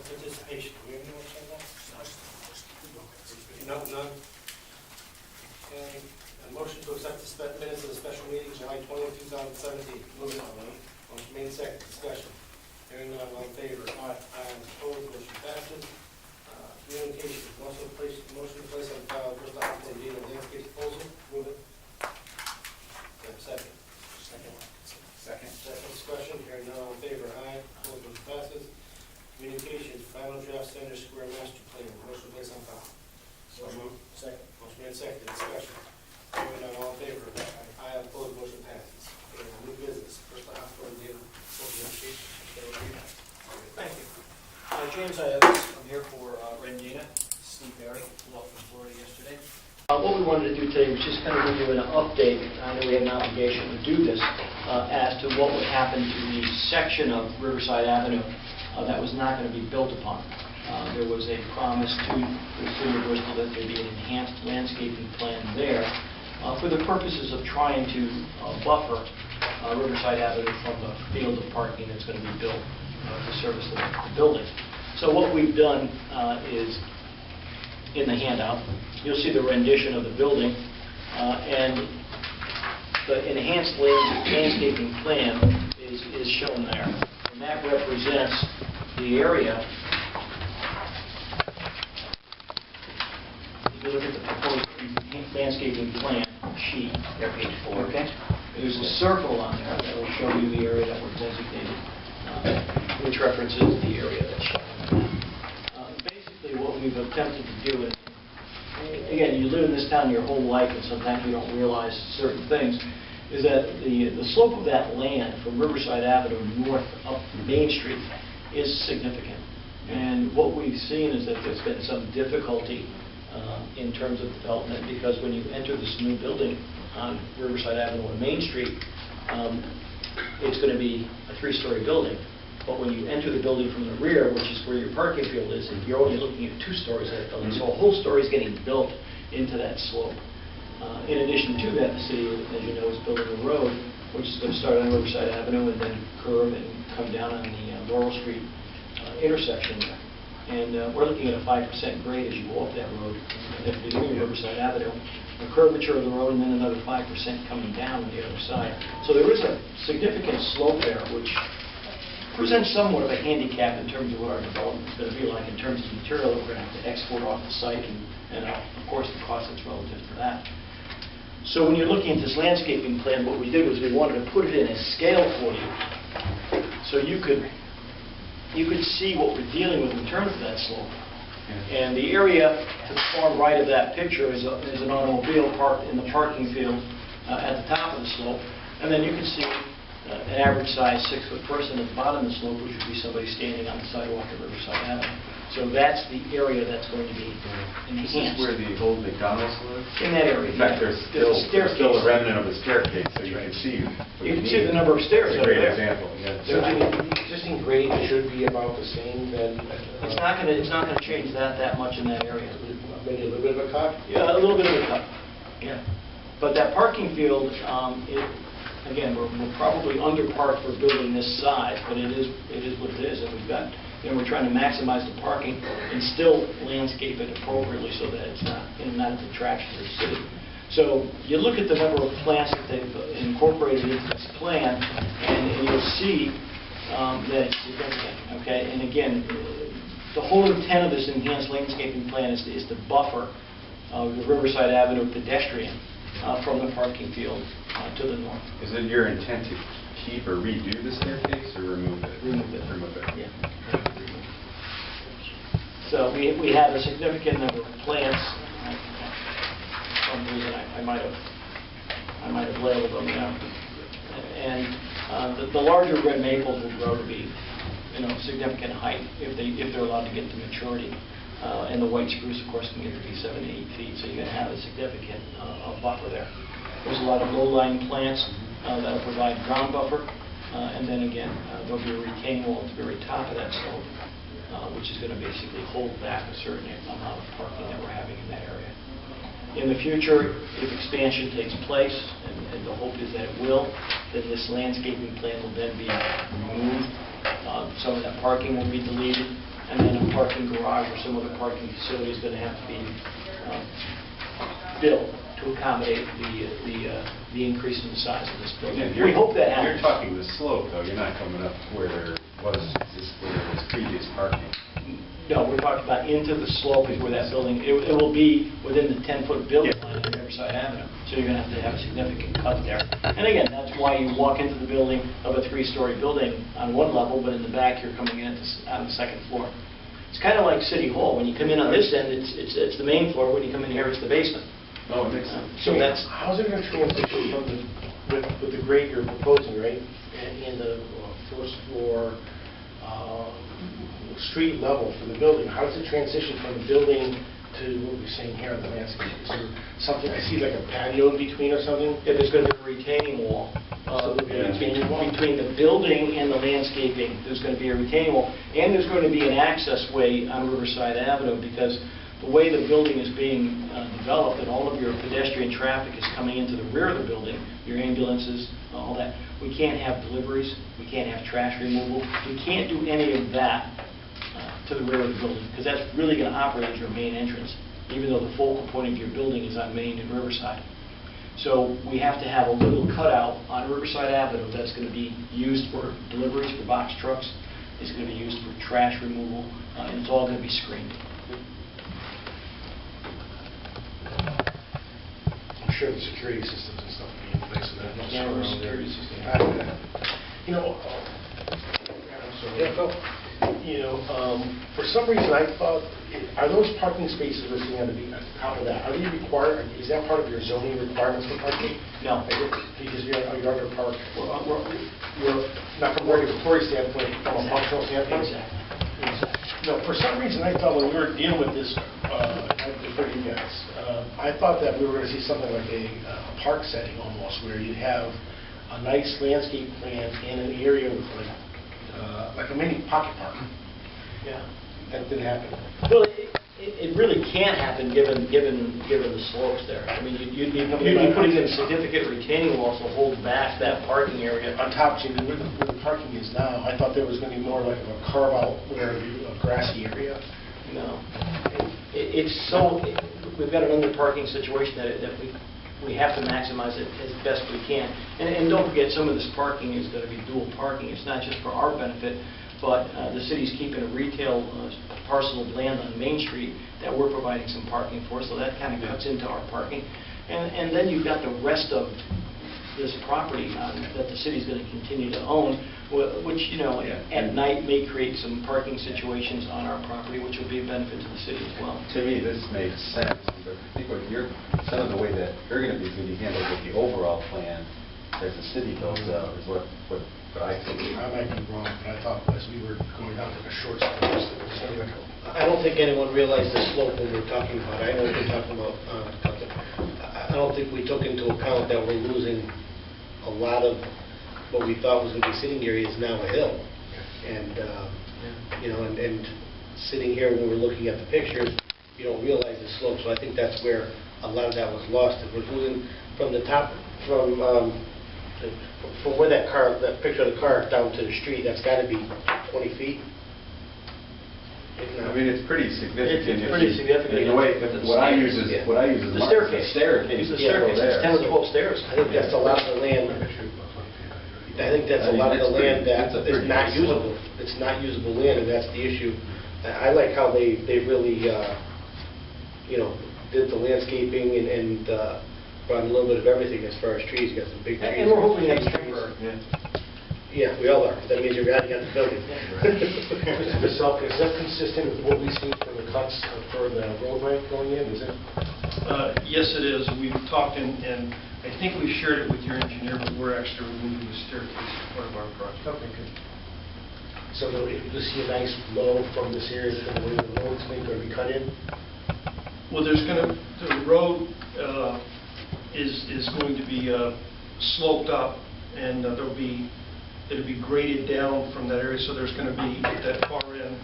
participation. Do we have anyone say that? No, none. Okay. A motion to accept the minutes of the special meeting July 20th, 2017. Moving on, right? Motion made second. Discussion. Hearing none, all in favor? Aye. Opposed? Motion passes. Communication. Motion to place on file Bristol Hospital BDA landscape proposal. Move it. Second. Second discussion. Hearing none, all in favor? Aye. Opposed? Motion passes. Communications. Final draft Center Square master plan. Motion to place on file. So moved. Second. Motion made second. Discussion. Hearing none, all in favor? Aye. Opposed? Motion passes. Okay, new business. Bristol Hospital BDA landscape. Thank you. James, I'm here for Rendina, Steve Barry, flew up from Florida yesterday. What we wanted to do today was just kind of give you an update. I know we had an obligation to do this as to what would happen to the section of Riverside Avenue that was not going to be built upon. There was a promise to the city of Bristol that there be an enhanced landscaping plan there for the purposes of trying to buffer Riverside Avenue from the field of parking that's going to be built to service the building. So what we've done is, in the handout, you'll see the rendition of the building, and the enhanced landscaping plan is shown there. And that represents the area. If you look at the proposed landscaping plan sheet, there, page 4, okay? There's a circle on there that will show you the area that we're designated, which references the area that's shown. Basically, what we've attempted to do is, again, you live in this town your whole life, and sometimes you don't realize certain things, is that the slope of that land from Riverside Avenue north up Main Street is significant. And what we've seen is that there's been some difficulty in terms of development, because when you enter this new building on Riverside Avenue and Main Street, it's going to be a 3-story building. But when you enter the building from the rear, which is where your parking field is, you're only looking at 2 stories of that building. So a whole story is getting built into that slope. In addition to that, the city, as you know, is building a road, which is going to start on Riverside Avenue and then curve and come down on the Laurel Street intersection there. And we're looking at a 5% grade as you go up that road at the beginning of Riverside Avenue, a curvature of the road, and then another 5% coming down on the other side. So there is a significant slope there, which presents somewhat of a handicap in terms of what our development is going to be like in terms of material that we're going to have to export off the site, and of course the cost that's relative to that. So when you're looking at this landscaping plan, what we did was we wanted to put it in a scale for you, so you could see what we're dealing with in terms of that slope. And the area to the far right of that picture is an automobile parked in the parking field at the top of the slope, and then you can see an average size 6-foot person at the bottom of the slope, which would be somebody standing on the sidewalk at Riverside Avenue. So that's the area that's going to be enhanced. This is where the old McDonald's was? In that area. In fact, there's still a remnant of a staircase, so you can see. You can see the number of stairs It's a over great there. example. So Yeah. the existing grade should be about the same then? It's not going to change that much in that area. Maybe a little bit of a cut? Yeah, a little bit of a cut. Yeah. But that parking field, again, we're probably underparked for building this size, but it is what it is, and we've got, we're trying to maximize the parking and still landscape it appropriately so that it's not a detraction to the city. So you look at the number of plants that they've incorporated into this plan, and you'll see that it's significant. Okay, and again, the whole intent of this enhanced landscaping plan is to buffer the Riverside Avenue pedestrian from the parking field to the north. Is it your intent to keep or redo the staircase or remove it? Remove it. Remove it. Yeah. So we have a significant number of plants. For some reason I might have labeled them now. And the larger red maples will grow to be, significant height if they're allowed to get to maturity. And the white spruce, of course, can get to be 7 to 8 feet, so you're going to have a significant buffer there. There's a lot of low-lying plants that will provide ground buffer, and then again, there'll be a retaining wall at the very top of that slope, which is going to basically hold back a certain amount of parking that we're having in that area. In the future, if expansion takes place, and the hope is that it will, then this landscaping plan will then be removed. Some of that parking will be deleted, and then a parking garage or some other parking facility is going to have to be built to accommodate the increase in the size of this building. Yeah, We hope that You're happens. talking the slope, though. You're not coming up where there was previous parking. No, we're talking about into the slope is where that building, it will be within the 10-foot building line on Riverside Avenue. So you're going to have a significant cut there. And again, that's why you walk into the building of a 3-story building on one level, but in the back you're coming in on the second floor. It's kind of like City Hall. When you come in on this end, it's the main floor. When you come in here, it's the basement. Oh, it makes sense. So that's, How's it going to transition from with the grade you're proposing, right? In the first floor, street level for the building, how does it transition from the building to what we're saying here on the landscape? Is there something, I see like a patio in between or something? if there's going to be a retaining wall. So there'll be a retaining wall? Between the building and the landscaping, there's going to be a retaining wall. And there's going to be an access way on Riverside Avenue, because the way the building is being developed and all of your pedestrian traffic is coming into the rear of the building, your ambulances, all that, we can't have deliveries, we can't have trash removal, we can't do any of that to the rear of the building, because that's really going to operate as your main entrance, even though the focal point of your building is on Main and Riverside. So we have to have a little cutout on Riverside Avenue that's going to be used for deliveries for box trucks, it's going to be used for trash removal, and it's all going to be screened. I'm sure the security systems and stuff will be in place for that. Cameras, security system. You know, I'm sorry. Yeah, go. You know, for some reason I thought, are those parking spaces we're seeing on the top of that, are they required, is that part of your zoning requirements for parking? No. Because you're under park, we're not from a regulatory standpoint, from a functional standpoint? Exactly. No, for some reason I thought when we were dealing with this, I defer to you guys, I thought that we were going to see something like a park setting almost, where you'd have a nice landscape plan in an area with like a mini pocket park. Yeah. That didn't happen. Well, it really can't happen given the slopes there. I mean, you'd be putting in significant retaining walls to hold back that parking area. On top, see, where the parking is now, I thought there was going to be more like a carve out where it'd be a grassy area. No. It's so, we've got an under parking situation that we have to maximize it as best we can. And don't forget, some of this parking is going to be dual parking. It's not just for our benefit, but the city's keeping a retail parcel of land on Main Street that we're providing some parking for, so that kind of cuts into our parking. And then you've got the rest of this property that the city's going to continue to own, which, you know, at night may create some parking situations on our property, which will be a benefit to the city as well. To me, this makes sense, but I think what some of the way that you're going to be handled with the overall plan as the city goes out is what I think. I might be wrong, but I thought as we were going down to the short slope, it was going to be like I don't think anyone realized the slope when we were talking about it. I know what you're talking about. I don't think we took into account that we're losing a lot of what we thought was going to be sitting area is now a hill. And, you know, and sitting here when we're looking at the pictures, you don't realize the slope. So I think that's where a lot of that was lost. If we're losing from the top, from where that picture of the car down to the street, that's got to be 20 feet. I mean, it's pretty significant. It's pretty significant. In a way, what I use is The the staircase. staircase. The staircase, it's 10 of the 12 stairs. I think that's a lot of the land. I think that's a lot of the land that is not usable. It's not usable land, and that's the issue. I like how they really, you know, did the landscaping and brought a little bit of everything as far as trees. You got some big trees. And we're hoping that's trees. temporary. Yeah, we all are. That means you're adding on the building. Mr. Veselka, is that consistent with what we've seen for the cuts for the roadway going in? Is it? Yes, it is. We've talked, and I think we've shared it with your engineer, but we're actually removing the staircase as part of our project. Okay, good. So you'll see a nice flow from this area to the way the road's going to be cut in? Well, the road is going to be sloped up, and it'll be graded down from that area. So there's going to be at that far end,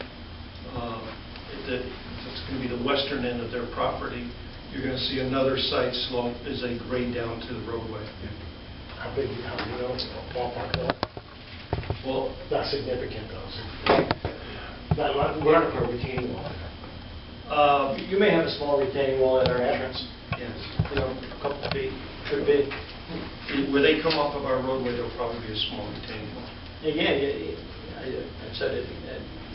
it's going to be the western end of their property. You're going to see another side slope as they grade down to the roadway. How big, ballpark though? Well, Not significant though. We're not for a retaining wall. You may have a small retaining wall at our entrance, Yes. you know, a couple of feet, could be. Where they come off of our roadway, there'll probably be a small retaining wall. Again, I said it,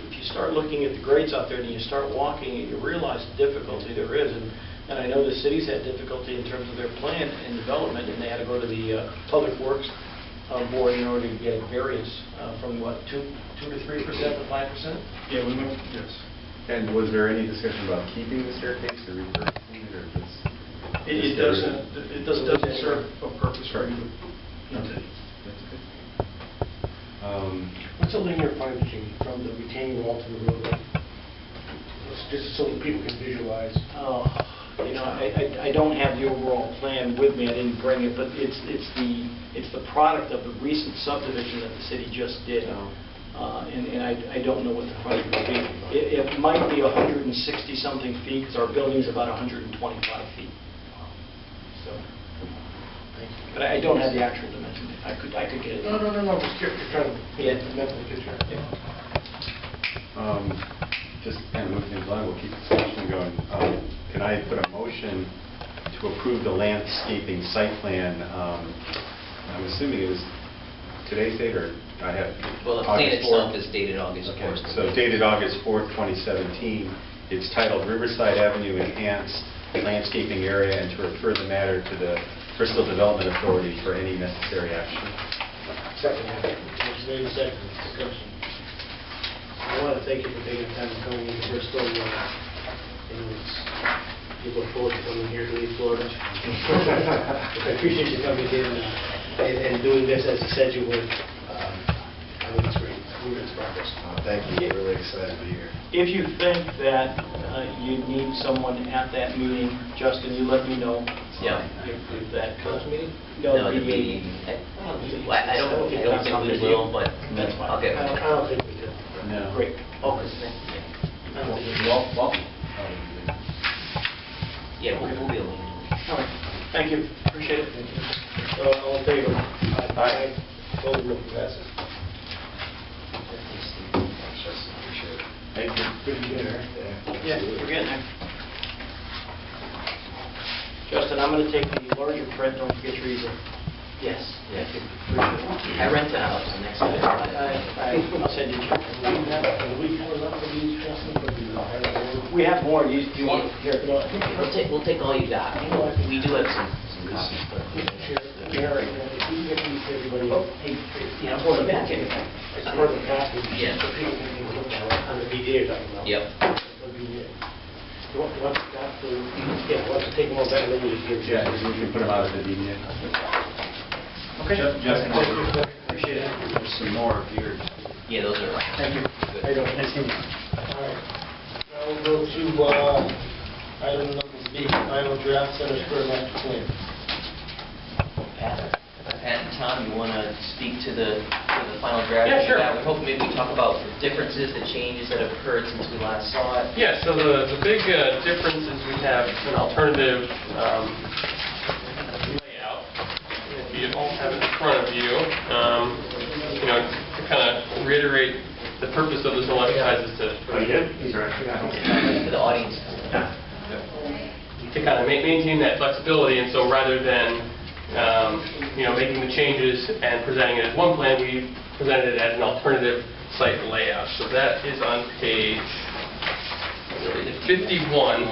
if you start looking at the grades out there and you start walking, you realize the difficulty there is. And I know the city's had difficulty in terms of their plan and development, and they had to go to the Public Works Board in order to get a variance from what, 2 to 3% to 5%? Yeah, we went, yes. And was there any discussion about keeping the staircase or repurposing it, or just? It doesn't serve a purpose for you. Okay. That's good. What's the linear frontage from the retaining wall to the roadway? Just so that people can visualize. You know, I don't have the overall plan with me, I didn't bring it, but it's the product of the recent subdivision that the city just did. And I don't know what the frontage will be. It might be 160-something feet, because our building's about 125 feet. So, but I don't have the actual dimension. I could get it. No, just curious, trying to get the mental picture. Just kind of moving things along, we'll keep the discussion going. Can I put a motion to approve the landscaping site plan? I'm assuming it was today's date, or I have Well, the plan August itself 4th? is dated August 4th. Okay, so dated August 4th, 2017. It's titled Riverside Avenue Enhanced Landscaping Area, and to refer the matter to the Bristol Development Authority for any necessary action. Second, motion made and seconded, discussion. I want to thank you for taking the time to come in to Bristol. People look forward to coming here to leave Florida. I appreciate you coming in and doing this as you said you would. I think it's great. We're in progress. Thank you. We're really excited to be here. If you think that you need someone at that meeting, Justin, you let me know. Yeah. If that Council meeting? No, the BDA. meeting. I don't think we will, but That's fine. I'll get. I don't think we do. No. Great. Oh, I don't think we do. welcome. Yeah, we'll be able to. All right. Thank you. Appreciate it. All in favor? Aye. Vote roll passes. Thank you. Good to be here. Yeah, we're getting there. Justin, I'm going to take the larger print. Don't forget your easel. Yes. Thank you. Appreciate it. I rent a house next to it. I'll send you a check. We have enough of these, Justin, for the We have more. Do you want here? We'll take all you got. We do have some copies, but. Gary, if you get these to everybody, Yeah, I'm going back in. it's part of the package. Yeah. So people can take a look at it, on the BDA you're talking about. Yep. The BDA. You want to take them all back, and then you just give. Yeah, we can put them out at the DDA. Okay. Justin, Appreciate it. there's some more here. Yeah, those are. Thank you. Good. How you doing? Nice to meet you. All right. Now we'll go to item number B, final draft Center Square master plan. Pat and Tom, you want to speak to the final draft? Yeah, sure. We hope maybe we talk about the differences, the changes that have occurred since we last saw it. Yeah, so the big difference is we have an alternative layout. If you all have it in front of you, to kind of reiterate the purpose of this whole exercise is to... For the audience. To kind of maintain that flexibility, and so rather than making the changes and presenting it as one plan, we presented it as an alternative site layout. So that is on page 51,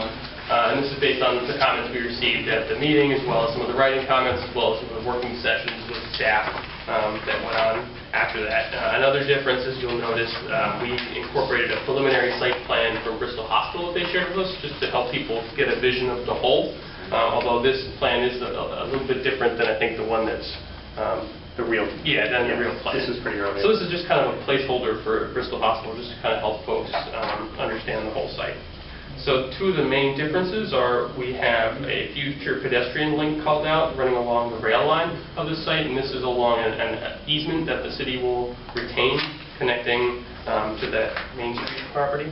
and this is based on the comments we received at the meeting, as well as some of the writing comments, as well as some of the working sessions with staff that went on after that. Another difference is you'll notice we incorporated a preliminary site plan from Bristol Hospital that they shared with us, just to help people get a vision of the whole. Although this plan is a little bit different than I think the one that's The real, than the real plan. This is pretty early. So this is just kind of a placeholder for Bristol Hospital, just to kind of help folks understand the whole site. So two of the main differences are we have a future pedestrian link called out running along the rail line of the site, and this is along an easement that the city will retain connecting to that Main Street property.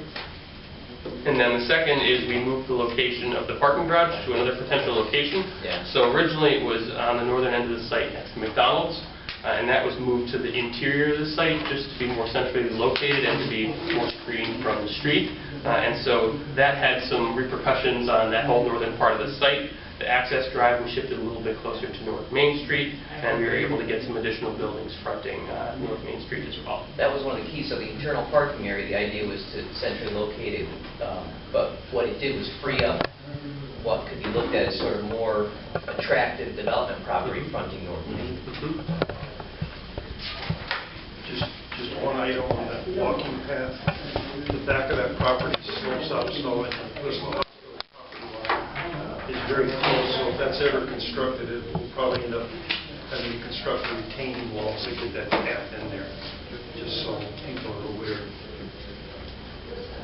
And then the second is we moved the location of the parking garage to another potential location. Yeah. So originally it was on the northern end of the site next to McDonald's. and that was moved to the interior of the site just to be more centrally located and to be more screened from the street. And so that had some repercussions on that whole northern part of the site. The access drive was shifted a little bit closer to North Main Street, and we were able to get some additional buildings fronting North Main Street as well. That was one of the keys. So the internal parking area, the idea was to centrally locate it, but what it did was free up what could be looked at as sort of more attractive development property fronting North Main. Just one item on that walking path. The back of that property slopes up, so it is very close, so if that's ever constructed, it will probably end up having to construct retaining walls to get that path in there, just so people are aware.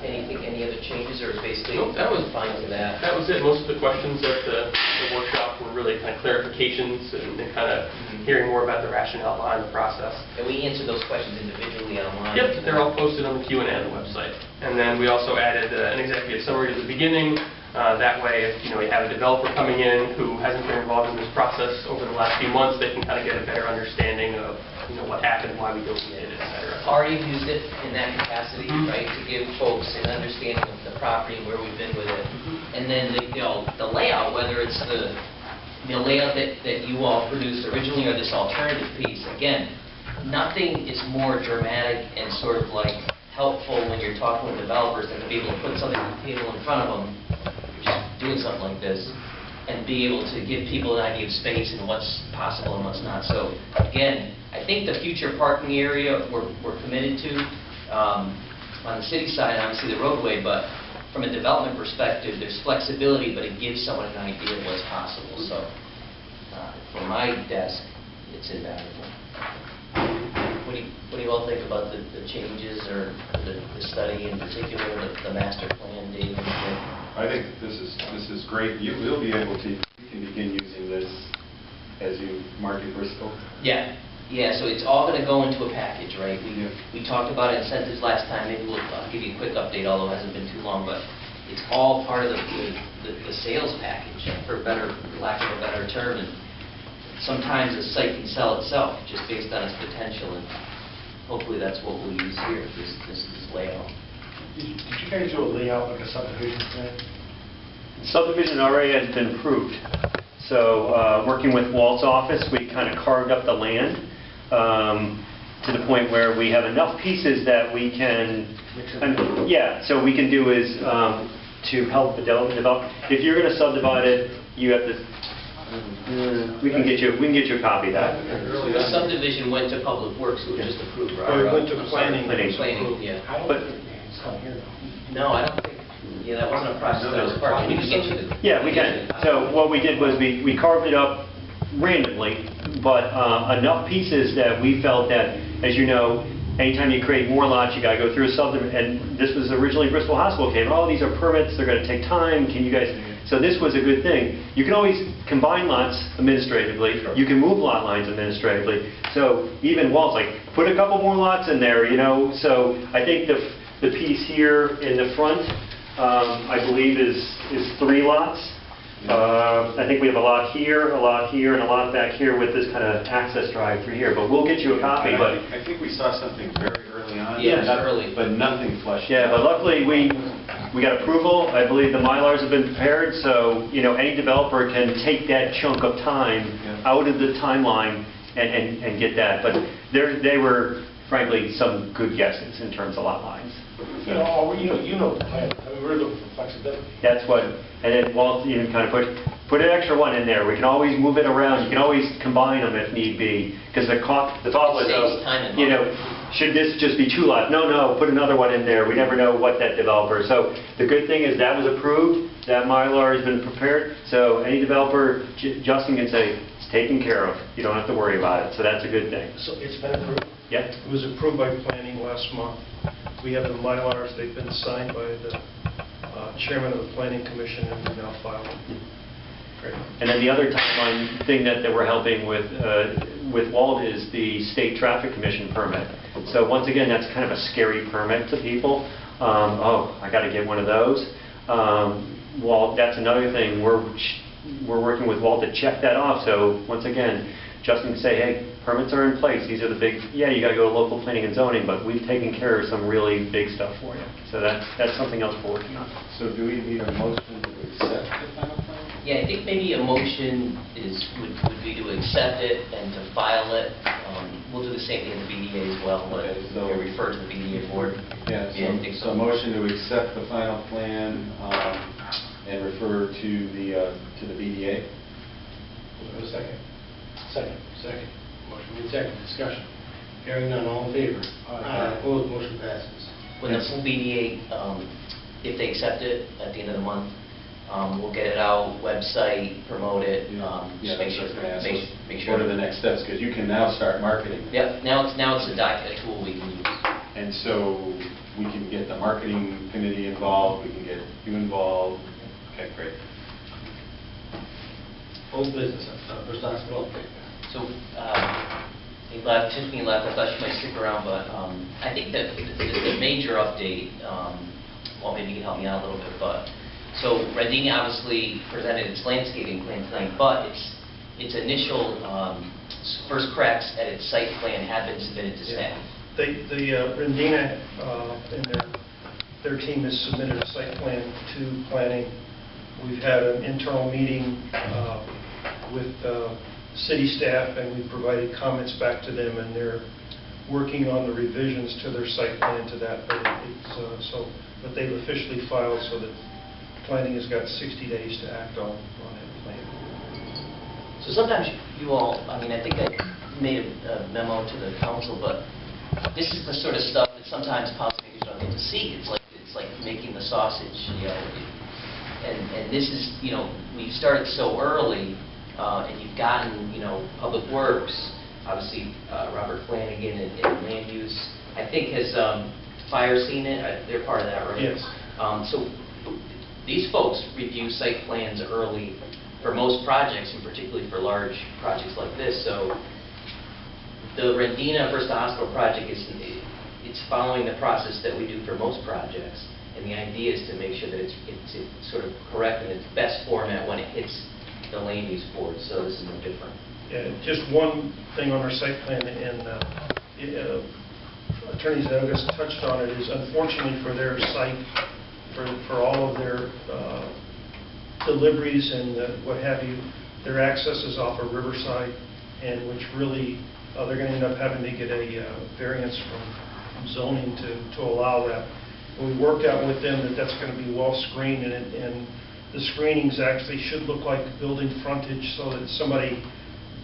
Any other changes, or basically Nope, that was fine to that? That was it. Most of the questions at the workshop were really kind of clarifications and kind of hearing more about the rationale behind the process. And we answered those questions individually online? Yep, they're all posted on the Q&A on the website. And then we also added an executive summary to the beginning. That way, if you have a developer coming in who hasn't been involved in this process over the last few months, they can kind of get a better understanding of what happened, why we donated, et cetera. Already used it in that capacity, right, to give folks an understanding of the property and where we've been with it. And then the layout, whether it's the layout that you all produced originally or this alternative piece, again, nothing is more dramatic and sort of like helpful when you're talking with developers than to be able to put something on the table in front of them, just doing something like this, and be able to give people an idea of space and what's possible and what's not. So again, I think the future parking area we're committed to on the city side, obviously the roadway, but from a development perspective, there's flexibility, but it gives someone an idea of what's possible. So from my desk, it's invaluable. What do you all think about the changes or the study in particular, the master plan, Dave? I think this is great. You will be able to, you can begin using this as you market Bristol. Yeah. Yeah, so it's all going to go into a package, right? We talked about incentives last time. Maybe I'll give you a quick update, although it hasn't been too long, but it's all part of the sales package, for lack of a better term. And sometimes a site can sell itself just based on its potential, and hopefully that's what we'll use here, this layout. Did you guys do a layout like a subdivision plan? Subdivision already has been approved. So working with Walt's office, we kind of carved up the land to the point where we have enough pieces that we can, so we can do is to help the develop. If you're going to subdivide it, you have to. We can get you a copy of that. The subdivision went to Public Works, it was just approved, right? Or it went to planning. Planning, yeah. But No, I don't think, that wasn't a process that was part of it. We can get you the... yeah, we can. So what we did was we carved it up randomly, but enough pieces that we felt that, as you know, anytime you create more lots, you got to go through a subdivision. And this was originally Bristol Hospital came. Oh, these are permits. They're going to take time. Can you guys? So this was a good thing. You can always combine lots administratively. You can move lot lines administratively. So even Walt's like, put a couple more lots in there. So I think the piece here in the front, I believe is 3 lots. I think we have a lot here, and a lot back here with this kind of access drive through here. But we'll get you a copy. But I think we saw something very early on. Yes, early. But nothing fleshed out. yeah, but luckily we got approval. I believe the Mylars have been prepared, so any developer can take that chunk of time out of the timeline and get that. But they were, frankly, some good guesses in terms of lot lines. You know the plan. I mean, we're looking for flexibility. That's what, and then Walt even kind of put an extra one in there. We can always move it around. You can always combine them if need be. Because the thought was, Saves time and money. should this just be 2 lots? No, put another one in there. We never know what that developer. So the good thing is that was approved. That Mylar has been prepared. So any developer, Justin can say, it's taken care of. You don't have to worry about it. So that's a good thing. So it's been approved? Yep. It was approved by planning last month. We have the Mylars, they've been signed by the chairman of the planning commission, and we now file them. Great. And then the other timeline thing that we're helping with Walt is the state traffic commission permit. So once again, that's kind of a scary permit to people. I got to get one of those. Walt, that's another thing. We're working with Walt to check that off. So once again, Justin can say, hey, permits are in place, these are the big, yeah, you got to go to local planning and zoning, but we've taken care of some really big stuff for you. So that's something else we're working on. So do we need a motion to accept the final plan? Yeah, I think maybe a motion would be to accept it and to file it. We'll do the same thing in the BDA as well, but Okay, so- we'll refer to the BDA board. Yeah, I think so motion to accept the final plan and refer to the BDA. Have a second? Second. Second. Motion made second, discussion. Hearing none, all in favor? Aye. Opposed, motion passes. When the full BDA, if they accept it at the end of the month, we'll get it out, website, promote it, just make sure. Make sure. What are the next steps? Because you can now start marketing. Yep, now it's a tool we can use. And so we can get the marketing committee involved, we can get you involved. Okay, great. Old business, Bristol Hospital. So, he left, Tiffany left, I thought she might stick around, but I think that the major update, well, maybe you can help me out a little bit, but, so Rendini obviously presented its landscaping plan tonight, but its initial first cracks at its site plan have been submitted to staff. Rendina and their team has submitted a site plan to planning. We've had an internal meeting with city staff, and we've provided comments back to them, and they're working on the revisions to their site plan to that. But they've officially filed, so that planning has got 60 days to act on that plan. So sometimes you all, I mean, I think I made a memo to the council, but this is the sort of stuff that sometimes policymakers don't get to see. It's like making the sausage, you know. And this is, you know, we started so early, and you've gotten, you know, Public Works, obviously Robert Flanagan and Land Use, I think has Fire seen it? They're part of that, right? Yes. So these folks review site plans early for most projects, and particularly for large projects like this. So the Rendina Bristol Hospital project it's following the process that we do for most projects. And the idea is to make sure that it's sort of correct in its best format when it hits the land use board. So this is no different. Yeah, just one thing on our site plan, and Attorney Zenogas touched on it, is unfortunately for their site, for all of their deliveries and what have you, their access is off of Riverside, and which really, they're going to end up having to get a variance from zoning to allow that. We worked out with them that that's going to be well screened, and the screenings actually should look like building frontage, so that somebody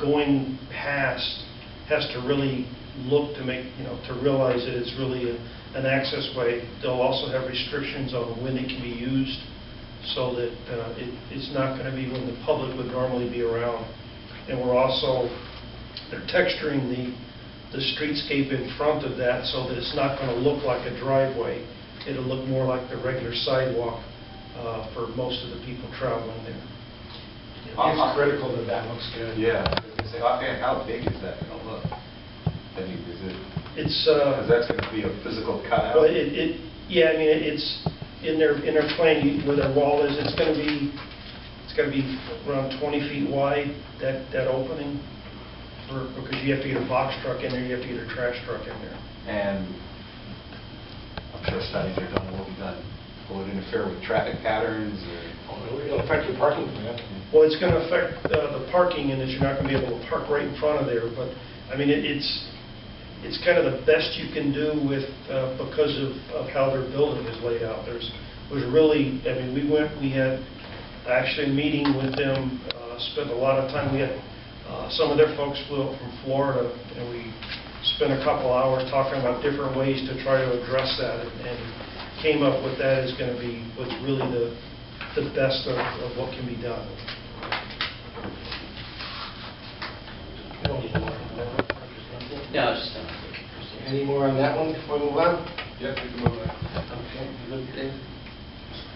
going past has to really look to make, you know, to realize that it's really an access way. They'll also have restrictions on when it can be used, so that it's not going to be when the public would normally be around. And we're also, they're texturing the streetscape in front of that so that it's not going to look like a driveway. It'll look more like the regular sidewalk for most of the people traveling there. It's critical that that looks good. Yeah. Say, offhand, how big is that going to look? I mean, It's because that's going to be a physical cutout? well, yeah, I mean, it's in their plan where their wall is. It's going to be around 20 feet wide, that opening, because you have to get a box truck in there, you have to get a trash truck in there. And I'm sure studies are done, will be done. Will it interfere with traffic patterns? It'll affect your parking plan. Well, it's going to affect the parking, in that you're not going to be able to park right in front of there. But I mean, it's kind of the best you can do with because of how their building is laid out. There's really, I mean, we had actually a meeting with them, spent a lot of time. We had some of their folks flew up from Florida, and we spent a couple hours talking about different ways to try to address that, and came up with that is going to be what's really the best of what can be done. No, it's just Any more on that one before we move on? Yep, we can move on. Okay, you good, Dave?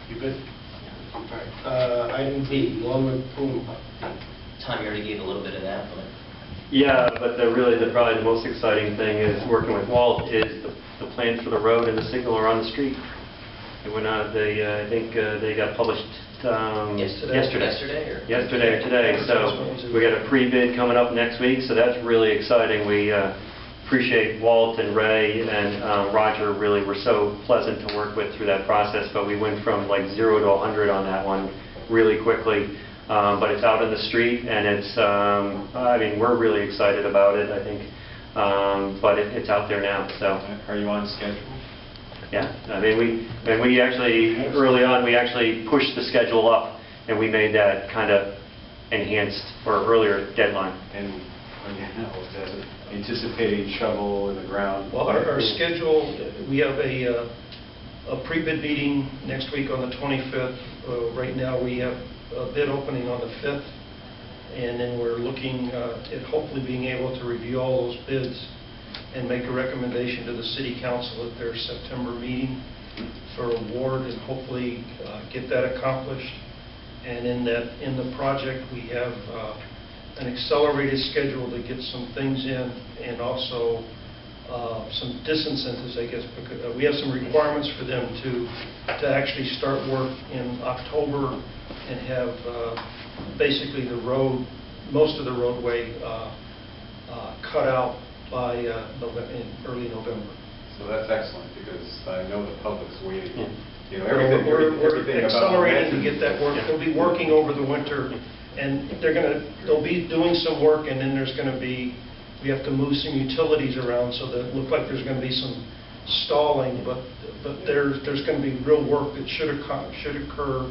You good? All right. Item B, Longwood Pool. Tom, you already gave a little bit of that, but Yeah, but probably the most exciting thing is working with Walt is the plans for the road and the signal are on the street. It went out, I think they got published Yesterday or? Yesterday or today, so we got a pre-bid coming up next week, so that's really exciting. We appreciate Walt and Ray and Roger, really were so pleasant to work with through that process, but we went from like 0 to 100 on that one really quickly. But it's out in the street, and it's, I mean, we're really excited about it, I think, but it's out there now, so. Are you on schedule? Yeah, I mean, we actually, early on, we actually pushed the schedule up, and we made that kind of enhanced or earlier deadline. And anticipating shovel in the ground? Well, our schedule, we have a pre-bid meeting next week on the 25th. Right now, we have a bid opening on the 5th, and then we're looking at hopefully being able to review all those bids and make a recommendation to the City Council at their September meeting for award, and hopefully get that accomplished. And in the project, we have an accelerated schedule to get some things in, and also some disincentives, I guess, because we have some requirements for them to actually start work in October and have basically the road, most of the roadway cut out by in early November. So that's excellent, because I know the public's waiting. Yeah. You know, We're everything about accelerating to momentum. get that work. They'll be working over the winter, and they'll be doing some work, and then we have to move some utilities around, so that it looks like there's going to be some stalling, but there's going to be real work that should occur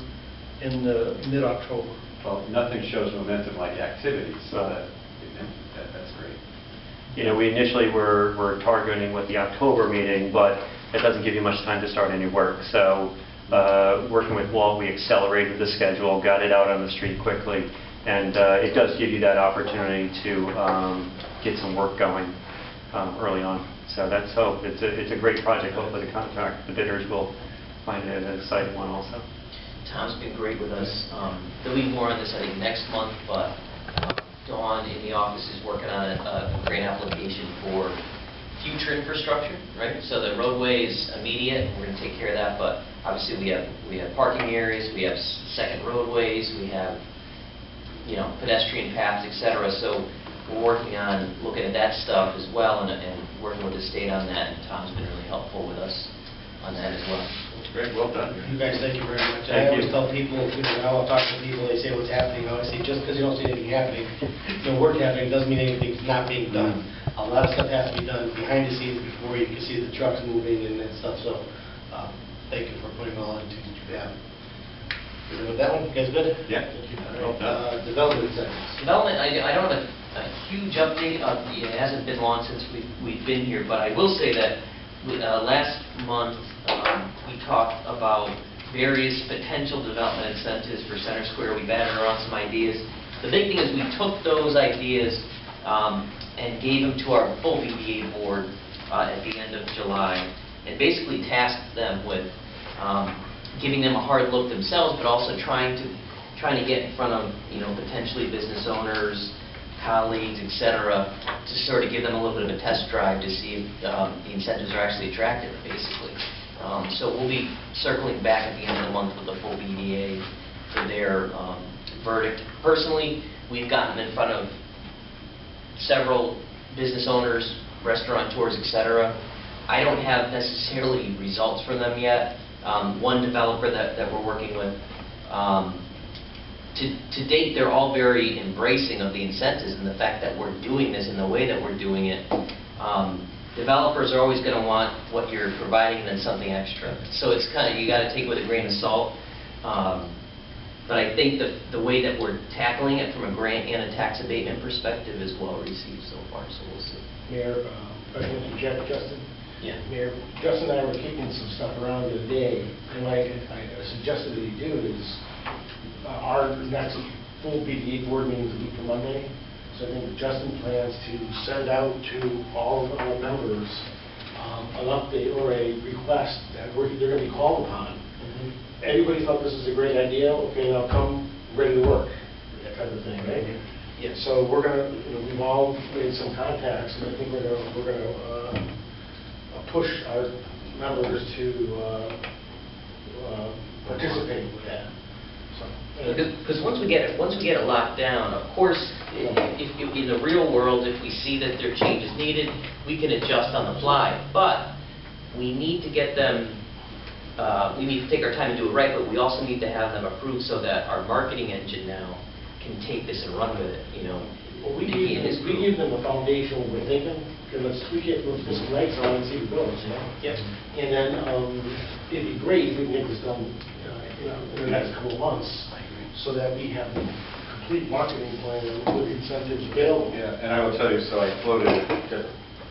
in mid-October. Well, nothing shows momentum like activity, so that's great. You know, we initially were targeting with the October meeting, but it doesn't give you much time to start any work. So working with Walt, we accelerated the schedule, got it out on the street quickly, and it does give you that opportunity to get some work going early on. So that's hope. It's a great project. Hopefully the bidders will find it an exciting one also. Tom's been great with us. There'll be more on this, I think, next month, but Dawn in the office is working on a grant application for future infrastructure, right? So the roadway is immediate, we're going to take care of that, but obviously we have parking areas, we have second roadways, we have, you know, pedestrian paths, etc. So we're working on looking at that stuff as well, and working with the state on that, and Tom's been really helpful with us on that as well. Great, well done. You guys, thank you very much. Thank I always you. tell people, you know, when I talk to people, they say what's happening. I always say, just because you don't see anything happening, no work happening, doesn't mean anything's not being done. A lot of stuff has to be done behind the scenes before you can see the trucks moving and stuff. So, thank you for putting it all into that. With that one, you guys good? Yeah. All right. Development incentives. Development, I don't have a huge update. It hasn't been long since we've been here, but I will say that last month we talked about various potential development incentives for Center Square. We batted around some ideas. The big thing is we took those ideas and gave them to our full BDA board at the end of July, and basically tasked them with giving them a hard look themselves, but also trying to get in front of, you know, potentially business owners, colleagues, etc., to sort of give them a little bit of a test drive to see if the incentives are actually attractive, basically. So we'll be circling back at the end of the month with the full BDA for their verdict. Personally, we've gotten in front of several business owners, restaurateurs, etc. I don't have necessarily results from them yet. One developer that we're working with, to date, they're all very embracing of the incentives and the fact that we're doing this in the way that we're doing it. Developers are always going to want what you're providing and then something extra. So it's kind of, you got to take it with a grain of salt. But I think the way that we're tackling it from a grant and a tax abatement perspective is well received so far, so we'll see. Mayor, President Justin? Yeah. Mayor, Justin and I were kicking some stuff around today, and what I suggested that you do is our next full BDA board meeting is a week from Monday. So I think Justin plans to send out to all of our members an update or a request that they're going to be called upon. Everybody thought this is a great idea. Okay, now come ready to work, that kind of thing, right? Yeah. So we're going to, you know, we've all made some contacts, and I think we're going to push our members to because once we get it locked down, of course, if in the real world, if we see that there are changes needed, we can adjust on the fly. But we need to get them, we need to take our time and do it right, but we also need to have them approved so that our marketing engine now can take this and run with it, you know. Well, we Vicky and his give group. them a foundation we're thinking, okay, let's tweak it, let's put some lights on and see what goes, you know? Yep. And then, it'd be great if we can get this done, in the next couple of months, so that we have a complete marketing plan with incentives available. Yeah, and I will tell you, so I floated,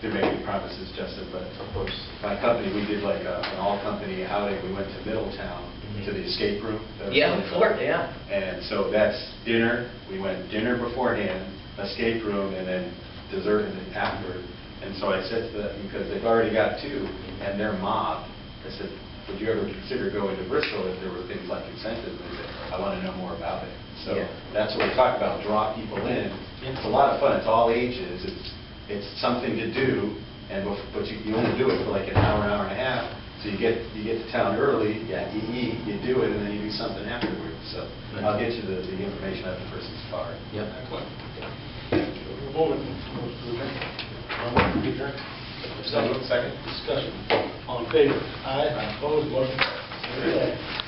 didn't make any promises, Justin, but of course, my company, we did like an all-company outing. We went to Middletown, to the escape room. That was Yeah, really fun. Florida, yeah. And so that's dinner, we went dinner beforehand, escape room, and then dessert and then after. And so I said to them, because they've already got two, and they're mobbed, I said, would you ever consider going to Bristol if there were things like incentives? And they said, I want to know more about it. So Yeah. that's what we talk about, draw people in. It's a lot of fun, it's all ages, it's something to do, but you only do it for like an hour and a half. So you get to town early, yeah, you eat, you do it, and then you do something afterwards. So I'll get you the information on the person's card. Yep. Excellent. Moment. Second. Discussion. All in favor? Aye. Opposed? Motion carries.